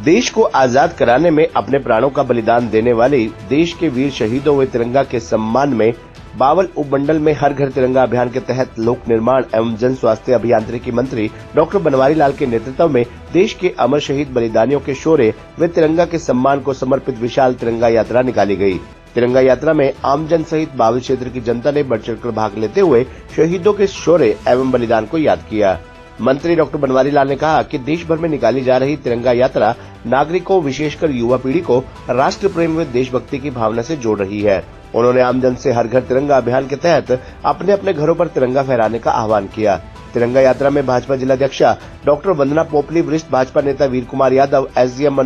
देश को आजाद कराने में अपने प्राणों का बलिदान देने वाले देश के वीर शहीदों व तिरंगा के सम्मान में बावल उपमंडल में हर घर तिरंगा अभियान के तहत लोक निर्माण एवं जन स्वास्थ्य अभियांत्रिकी मंत्री डॉक्टर बनवारी लाल के नेतृत्व में देश के अमर शहीद बलिदानियों के शौर्य व तिरंगा के सम्मान को समर्पित विशाल तिरंगा यात्रा निकाली गई। तिरंगा यात्रा में आमजन सहित बावल क्षेत्र की जनता ने बढ़ चढ़कर भाग लेते हुए शहीदों के शौर्य एवं बलिदान को याद किया। मंत्री डॉक्टर बनवारी लाल ने कहा कि देश भर में निकाली जा रही तिरंगा यात्रा नागरिकों विशेषकर युवा पीढ़ी को राष्ट्र प्रेम व देशभक्ति की भावना से जोड़ रही है। उन्होंने आमजन से हर घर तिरंगा अभियान के तहत अपने अपने घरों पर तिरंगा फहराने का आह्वान किया। तिरंगा यात्रा में भाजपा जिलाध्यक्षा डॉक्टर वंदना पोपली, वरिष्ठ भाजपा नेता वीर कुमार यादव, एसडीएम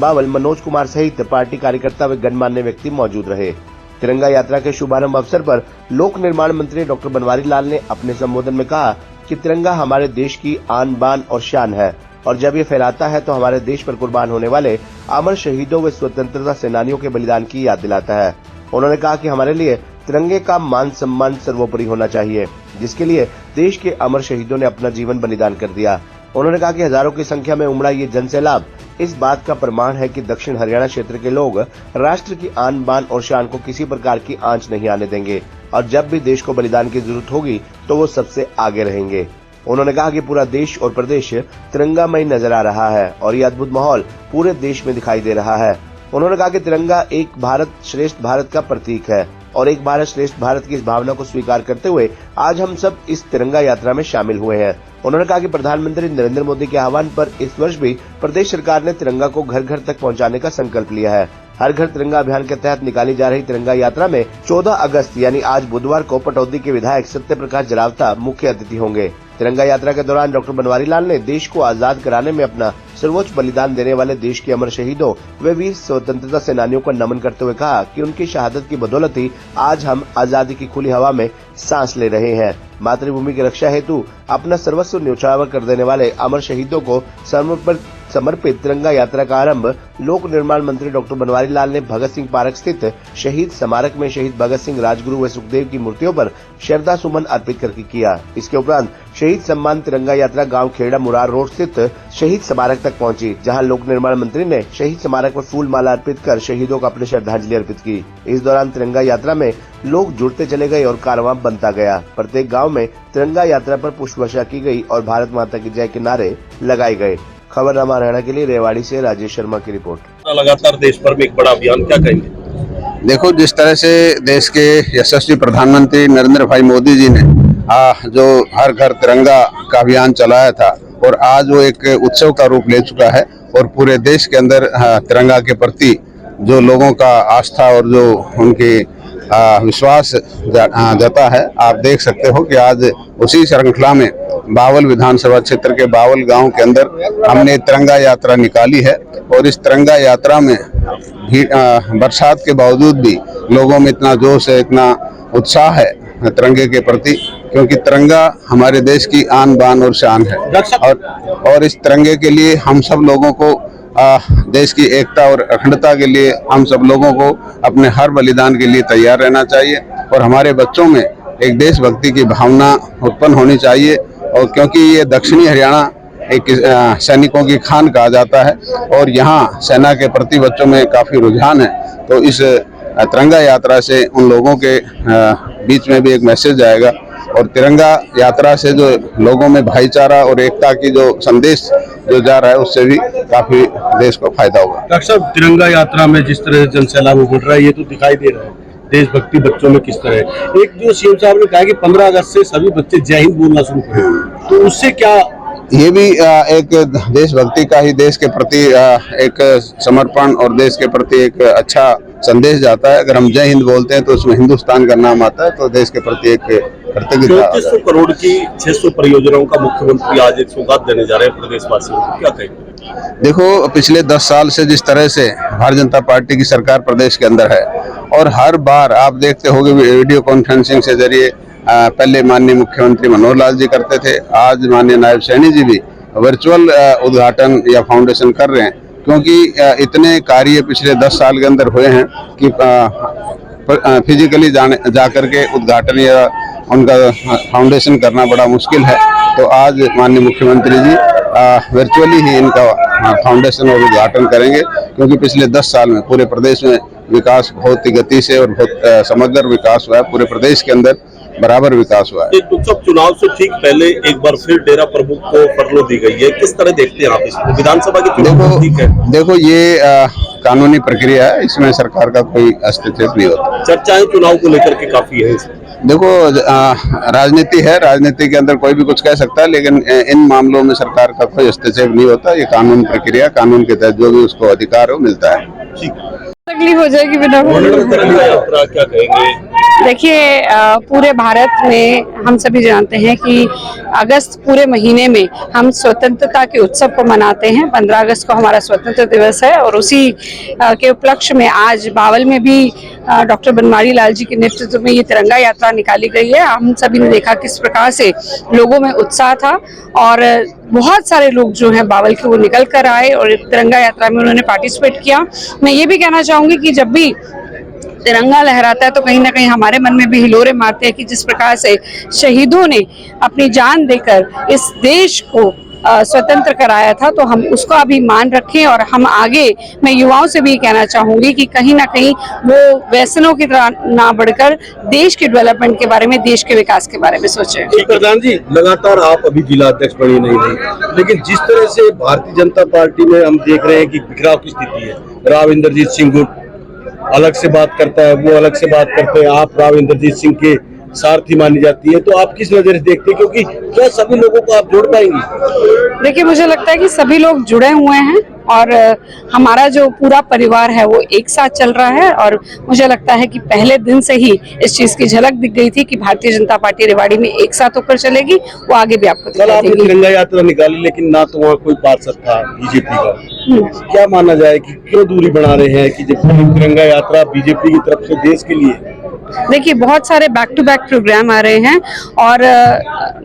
बावल मनोज कुमार सहित पार्टी कार्यकर्ता व गणमान्य व्यक्ति मौजूद रहे। तिरंगा यात्रा के शुभारंभ अवसर पर लोक निर्माण मंत्री डॉक्टर बनवारी लाल ने अपने संबोधन में कहा कि तिरंगा हमारे देश की आन बान और शान है और जब ये फहराता है तो हमारे देश पर कुर्बान होने वाले अमर शहीदों व स्वतंत्रता सेनानियों के बलिदान की याद दिलाता है। उन्होंने कहा कि हमारे लिए तिरंगे का मान सम्मान सर्वोपरि होना चाहिए, जिसके लिए देश के अमर शहीदों ने अपना जीवन बलिदान कर दिया। उन्होंने कहा कि हजारों की संख्या में उमड़ा ये जनसैलाब इस बात का प्रमाण है कि दक्षिण हरियाणा क्षेत्र के लोग राष्ट्र की आन बान और शान को किसी प्रकार की आंच नहीं आने देंगे और जब भी देश को बलिदान की जरूरत होगी तो वो सबसे आगे रहेंगे। उन्होंने कहा कि पूरा देश और प्रदेश तिरंगामय नजर आ रहा है और ये अद्भुत माहौल पूरे देश में दिखाई दे रहा है। उन्होंने कहा कि तिरंगा एक भारत श्रेष्ठ भारत का प्रतीक है और एक भारत श्रेष्ठ भारत की इस भावना को स्वीकार करते हुए आज हम सब इस तिरंगा यात्रा में शामिल हुए हैं। उन्होंने कहा कि प्रधानमंत्री नरेंद्र मोदी के आह्वान पर इस वर्ष भी प्रदेश सरकार ने तिरंगा को घर घर तक पहुंचाने का संकल्प लिया है। हर घर तिरंगा अभियान के तहत निकाली जा रही तिरंगा यात्रा में 14 अगस्त यानी आज बुधवार को पटौदी के विधायक सत्य प्रकाश जरावता मुख्य अतिथि होंगे। तिरंगा यात्रा के दौरान डॉक्टर बनवारी लाल ने देश को आजाद कराने में अपना सर्वोच्च बलिदान देने वाले देश के अमर शहीदों व वीर स्वतंत्रता सेनानियों को नमन करते हुए कहा कि उनकी शहादत की बदौलत ही आज हम आजादी की खुली हवा में सांस ले रहे हैं। मातृभूमि की रक्षा हेतु अपना सर्वस्व न्यौछावर कर देने वाले अमर शहीदों को समर्पित तिरंगा यात्रा का आरंभ लोक निर्माण मंत्री डॉक्टर बनवारी लाल ने भगत सिंह पार्क स्थित शहीद स्मारक में शहीद भगत सिंह, राजगुरु व सुखदेव की मूर्तियों पर श्रद्धा सुमन अर्पित करके किया। इसके उपरांत शहीद सम्मान तिरंगा यात्रा गांव खेड़ा मुरार रोड स्थित शहीद स्मारक तक पहुंची, जहां लोक निर्माण मंत्री ने शहीद स्मारक पर फूल माला अर्पित कर शहीदों को अपनी श्रद्धांजलि अर्पित की। इस दौरान तिरंगा यात्रा में लोग जुड़ते चले गए और कारवां बनता गया। प्रत्येक गांव में तिरंगा यात्रा पर पुष्प वर्षा की गई और भारत माता की जय के नारे लगाए गए। खबरनामा हरियाणा के लिए रेवाड़ी से राजेश शर्मा की रिपोर्ट। लगातार देश भर में एक बड़ा अभियान, क्या कहेंगे? देखो, जिस तरह से देश के यशस्वी प्रधानमंत्री नरेंद्र भाई मोदी जी ने जो हर घर तिरंगा का अभियान चलाया था और आज वो एक उत्सव का रूप ले चुका है और पूरे देश के अंदर तिरंगा के प्रति जो लोगों का आस्था और जो उनकी विश्वास जता है। आप देख सकते हो कि आज उसी श्रृंखला में बावल विधानसभा क्षेत्र के बावल गांव के अंदर हमने तिरंगा यात्रा निकाली है और इस तिरंगा यात्रा में बरसात के बावजूद भी लोगों में इतना जोश है, इतना उत्साह है तिरंगे के प्रति, क्योंकि तिरंगा हमारे देश की आन बान और शान है और इस तिरंगे के लिए हम सब लोगों को देश की एकता और अखंडता के लिए हम सब लोगों को अपने हर बलिदान के लिए तैयार रहना चाहिए और हमारे बच्चों में एक देशभक्ति की भावना उत्पन्न होनी चाहिए। और क्योंकि ये दक्षिणी हरियाणा एक सैनिकों की खान कहा जाता है और यहाँ सेना के प्रति बच्चों में काफ़ी रुझान है, तो इस तिरंगा यात्रा से उन लोगों के बीच में भी एक मैसेज आएगा और तिरंगा यात्रा से जो लोगों में भाईचारा और एकता की जो संदेश जो जा रहा है उससे भी काफी देश को फायदा होगा। डॉक्टर साहब, तिरंगा यात्रा में जिस तरह से जनसैलाब उमड़ रहा है ये तो दिखाई दे रहा है, देशभक्ति बच्चों में किस तरह है। एक जो सीएम साहब ने कहा कि 15 अगस्त से सभी बच्चे जय हिंद बोलना शुरू करें, तो उससे क्या ये भी एक देशभक्ति का ही देश के प्रति एक समर्पण और देश के प्रति एक अच्छा संदेश जाता है। अगर हम जय हिंद बोलते हैं तो उसमें हिंदुस्तान का नाम आता है, तो देश के प्रति एक कृतज्ञता। 3400 करोड़ की 600 परियोजनाओं का मुख्यमंत्री आज एक सौगात देने जा रहे हैं प्रदेशवासियों को, क्या कहेंगे? देखो, पिछले 10 साल से जिस तरह से भारतीय जनता पार्टी की सरकार प्रदेश के अंदर है और हर बार आप देखते होंगे वीडियो कॉन्फ्रेंसिंग से जरिए पहले माननीय मुख्यमंत्री मनोहर लाल जी करते थे, आज माननीय नायब सैनी जी भी वर्चुअल उद्घाटन या फाउंडेशन कर रहे हैं, क्योंकि इतने कार्य पिछले 10 साल के अंदर हुए हैं कि फिजिकली जा करके उद्घाटन या उनका फाउंडेशन करना बड़ा मुश्किल है। तो आज माननीय मुख्यमंत्री जी वर्चुअली ही इनका फाउंडेशन और उद्घाटन करेंगे, क्योंकि पिछले 10 साल में पूरे प्रदेश में विकास बहुत ही गति से और बहुत समग्र विकास हुआ है। पूरे प्रदेश के अंदर बराबर विकास हुआ है। लोकसभा चुनाव से ठीक पहले एक बार फिर डेरा प्रमुख को फरलो दी गई है, किस तरह देखते हैं आप इसको? विधानसभा के चुनाव ठीक है, देखो ये कानूनी प्रक्रिया है, इसमें सरकार का कोई हस्तक्षेप नहीं होता। चर्चाएं चुनाव को लेकर के काफी है। देखो राजनीति है, राजनीति के अंदर कोई भी कुछ कह सकता है, लेकिन इन मामलों में सरकार का कोई हस्तक्षेप नहीं होता। ये कानून प्रक्रिया, कानून के तहत जो भी उसको अधिकार हो मिलता है। तकलीफ हो जाएगी बिना तिरंगा यात्रा क्या कहेंगे? देखिए, पूरे भारत में हम सभी जानते हैं कि अगस्त पूरे महीने में हम स्वतंत्रता के उत्सव को मनाते हैं। 15 अगस्त को हमारा स्वतंत्रता दिवस है और उसी के उपलक्ष्य में आज बावल में भी डॉक्टर बनवारी लाल जी के नेतृत्व में ये तिरंगा यात्रा निकाली गई है। हम सभी ने देखा किस प्रकार से लोगों में उत्साह था और बहुत सारे लोग जो हैं बावल के वो निकल कर आए और तिरंगा यात्रा में उन्होंने पार्टिसिपेट किया। मैं ये भी कहना चाहूंगी कि जब भी तिरंगा लहराता है तो कहीं ना कहीं हमारे मन में भी हिलोरे मारते हैं कि जिस प्रकार से शहीदों ने अपनी जान देकर इस देश को स्वतंत्र कराया था, तो हम उसका भी मान रखें। और हम आगे, मैं युवाओं से भी कहना चाहूंगी कि कहीं ना कहीं वो व्यसनों की तरह ना बढ़कर देश के डेवलपमेंट के बारे में, देश के विकास के बारे में सोचें। प्रधान जी, लगातार आप अभी जिला अध्यक्ष बनी नहीं रही, लेकिन जिस तरह से भारतीय जनता पार्टी में हम देख रहे हैं कि बिखराव की स्थिति है, राव इंद्रजीत सिंह गुट अलग से बात करता है, वो अलग से बात करते हैं, आप राव इंद्रजीत सिंह के सारथी मानी जाती है, तो आप किस नजर से देखते हैं? क्योंकि क्या सभी लोगों को आप जोड़ पाएंगे? देखिए, मुझे लगता है कि सभी लोग जुड़े हुए हैं और हमारा जो पूरा परिवार है वो एक साथ चल रहा है। और मुझे लगता है कि पहले दिन से ही इस चीज की झलक दिख गई थी कि भारतीय जनता पार्टी रेवाड़ी में एक साथ होकर चलेगी। वो आगे भी आपको कल आपने तिरंगा यात्रा निकाली, लेकिन ना तो वहाँ कोई पार्षद था बीजेपी का। क्या माना जाए कि क्यों दूरी बना रहे हैं कि जब तिरंगा यात्रा बीजेपी की तरफ से देश के लिए? देखिए, बहुत सारे बैक टू बैक प्रोग्राम आ रहे हैं और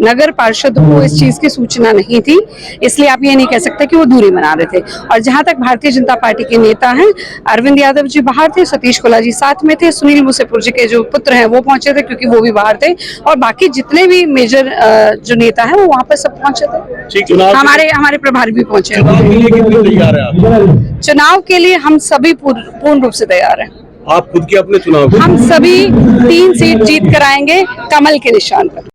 नगर पार्षदों को इस चीज की सूचना नहीं थी, इसलिए आप ये नहीं कह सकते कि वो दूरी बना रहे थे। और जहां तक भारतीय जनता पार्टी के नेता हैं, अरविंद यादव जी बाहर थे, सतीश कोला जी साथ में थे, सुनील मूसेपुर जी के जो पुत्र हैं वो पहुंचे थे क्योंकि वो भी बाहर थे, और बाकी जितने भी मेजर जो नेता हैं वो वहां पर सब पहुंचे थे। हमारे प्रभारी भी पहुंचे। चुनाव के लिए हम सभी पूर्ण रूप से तैयार हैं। आप खुद के अपने चुनाव? हम सभी 3 सीट जीत कर आएंगे कमल के निशान पर।